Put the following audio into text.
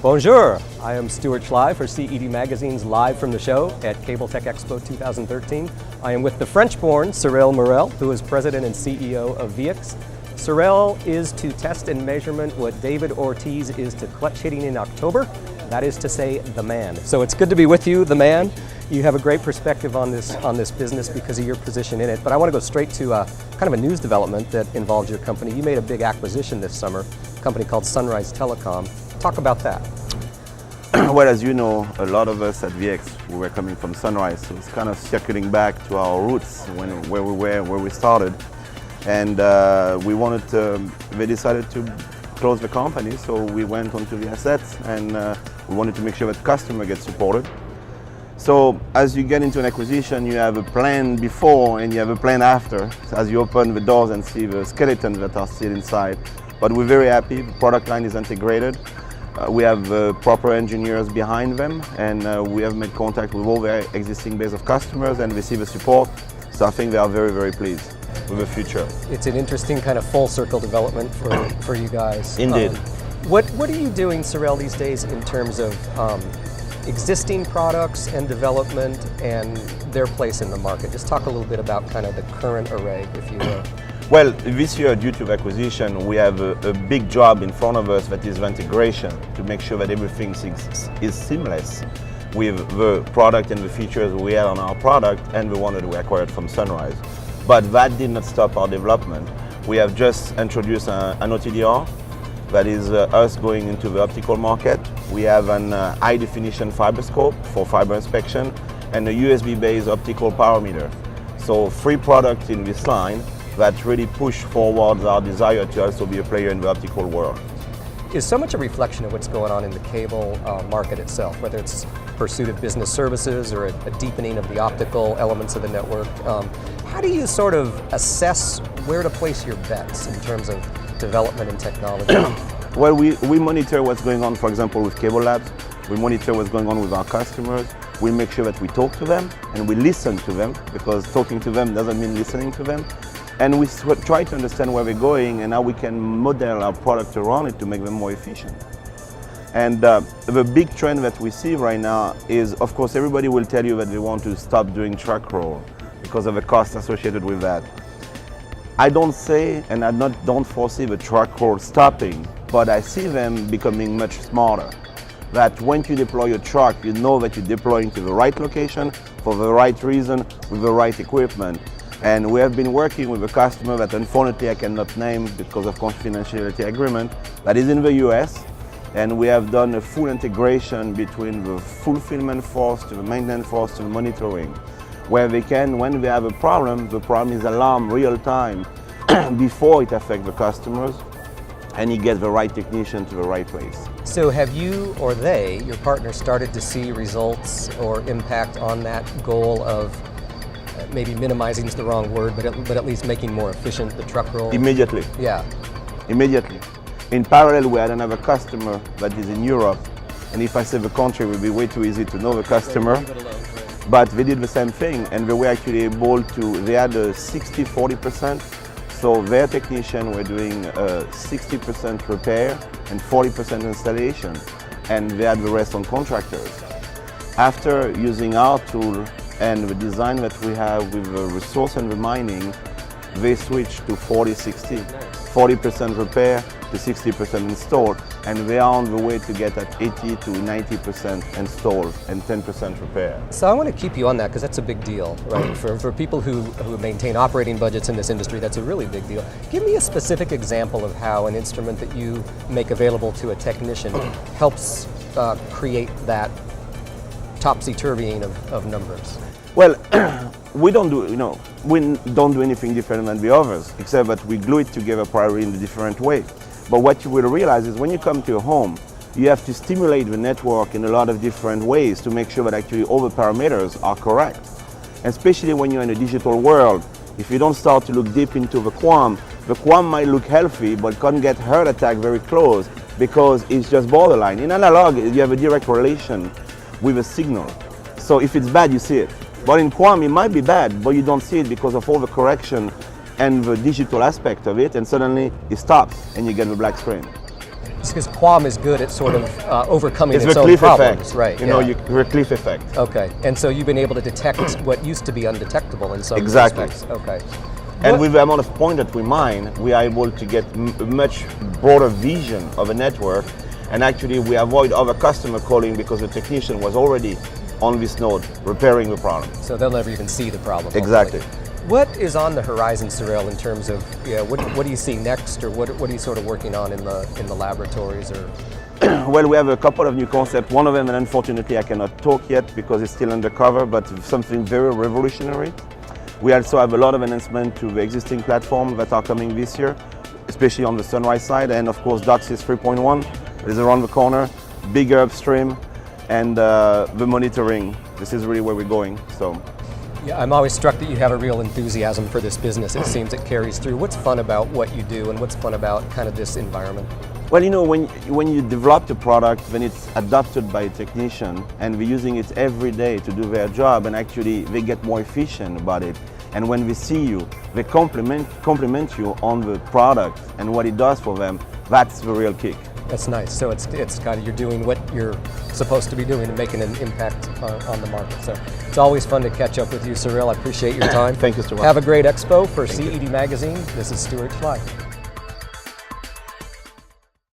Bonjour, I am Stewart Schley for CED Magazine's live from the show at Cable Tech Expo 2013. I am with the French-born Cyrille Morelle, who is president and CEO of VeEX. Cyrille is to test and measurement what David Ortiz is to clutch hitting in October. That is to say, the man. So it's good to be with you, the man. You have a great perspective on this business because of your position in it. But I want to go straight to kind of a news development that involves your company. You made a big acquisition this summer, a company called Sunrise Telecom. Talk about that. Well, as you know, a lot of us at VeEX, we were coming from Sunrise, so it's kind of circling back to our roots where we started. And they decided to close the company, so we went onto the assets and we wanted to make sure that the customer gets supported. So as you get into an acquisition, you have a plan before and you have a plan after, as you open the doors and see the skeletons that are still inside. But we're very happy, the product line is integrated. We have proper engineers behind them, and we have made contact with all their existing base of customers and receive the support. So I think they are very, very pleased with the future. It's an interesting kind of full circle development for you guys. Indeed. What are you doing, Cyrille, these days in terms of existing products and development and their place in the market? Just talk a little bit about kind of the current array, if you will. Well, this year, due to the acquisition, we have a big job in front of us that is the integration to make sure that everything is seamless with the product and the features we had on our product and the one that we acquired from Sunrise. But that did not stop our development. We have just introduced an OTDR, that is us going into the optical market. We have an high definition fiber scope for fiber inspection and a USB-based optical power meter. So 3 products in this line that really push forward our desire to also be a player in the optical world. Is so much a reflection of what's going on in the cable market itself, whether it's pursuit of business services or a deepening of the optical elements of the network. How do you sort of assess where to place your bets in terms of development and technology? Well, we monitor what's going on, for example, with cable labs. We monitor what's going on with our customers. We make sure that we talk to them and we listen to them, because talking to them doesn't mean listening to them. And we try to understand where they're going and how we can model our product around it to make them more efficient. And the big trend that we see right now is, of course, everybody will tell you that they want to stop doing truck roll because of the costs associated with that. I don't say, and I don't foresee the truck roll stopping, but I see them becoming much smarter. That when you deploy a truck, you know that you're deploying to the right location for the right reason with the right equipment. And we have been working with a customer that unfortunately I cannot name because of confidentiality agreement, that is in the US. And we have done a full integration between the fulfillment force to the maintenance force to the monitoring, where they can, when they have the problem is alarmed real time before it affects the customers, and you get the right technician to the right place. So have you or they, your partner, started to see results or impact on that goal of maybe minimizing is the wrong word, but at least making more efficient the truck roll? Immediately. Yeah. Immediately. In parallel, we had another customer that is in Europe, and if I say the country, it would be way too easy to know the customer. But they did the same thing, and they were actually able to, they had a 60-40%, so their technician were doing 60% repair and 40% installation, and they had the rest on contractors. After using our tool and the design that we have with the resource and the mining, they switched to 40-60, 40% repair to 60% installed, and they are on the way to get at 80 to 90% installed and 10% repair. So I want to keep you on that because that's a big deal, right? For people who maintain operating budgets in this industry, that's a really big deal. Give me a specific example of how an instrument that you make available to a technician helps create that topsy-turvying of numbers. Well, we don't do anything different than the others, except that we glue it together probably in a different way. But what you will realize is when you come to a home, you have to stimulate the network in a lot of different ways to make sure that actually all the parameters are correct. Especially when you're in a digital world, if you don't start to look deep into the QAM might look healthy, but can't get heart attack very close because it's just borderline. In analog, you have a direct relation with a signal. So if it's bad, you see it. But in QAM, it might be bad, but you don't see it because of all the correction and the digital aspect of it, and suddenly it stops and you get the black screen. because QAM is good at sort of overcoming It's its the own cliff problems, effect, right? You know, the cliff effect. Okay, and so you've been able to detect what used to be undetectable in some Exactly. respects. Okay. And with the amount of point that we mine, we are able to get a much broader vision of a network, and actually we avoid other customer calling because the technician was already on this node repairing the problem. So they'll never even see the problem. Exactly. Hopefully. What is on the horizon, Cyrille, in terms of what do you see next, or what are you sort of working on in the laboratories, or? Well, we have a couple of new concepts. One of them, and unfortunately I cannot talk yet because it's still undercover, but something very revolutionary. We also have a lot of enhancement to the existing platform that are coming this year, especially on the Sunrise side, and of course DOCSIS 3.1 is around the corner, bigger upstream, and the monitoring. This is really where we're going. So. Yeah, I'm always struck that you have a real enthusiasm for this business. It seems it carries through. What's fun about what you do, and what's fun about kind of this environment? Well, you know, when you develop the product, when it's adopted by a technician and we're using it every day to do their job, and actually they get more efficient about it. And when they see you, they compliment you on the product and what it does for them. That's the real kick. That's nice. So it's kind of, you're doing what you're supposed to be doing and making an impact on the market. So it's always fun to catch up with you, Cyrille. I appreciate your time. Thank you so much. Have a great expo for CED Magazine. This is Stewart Schley.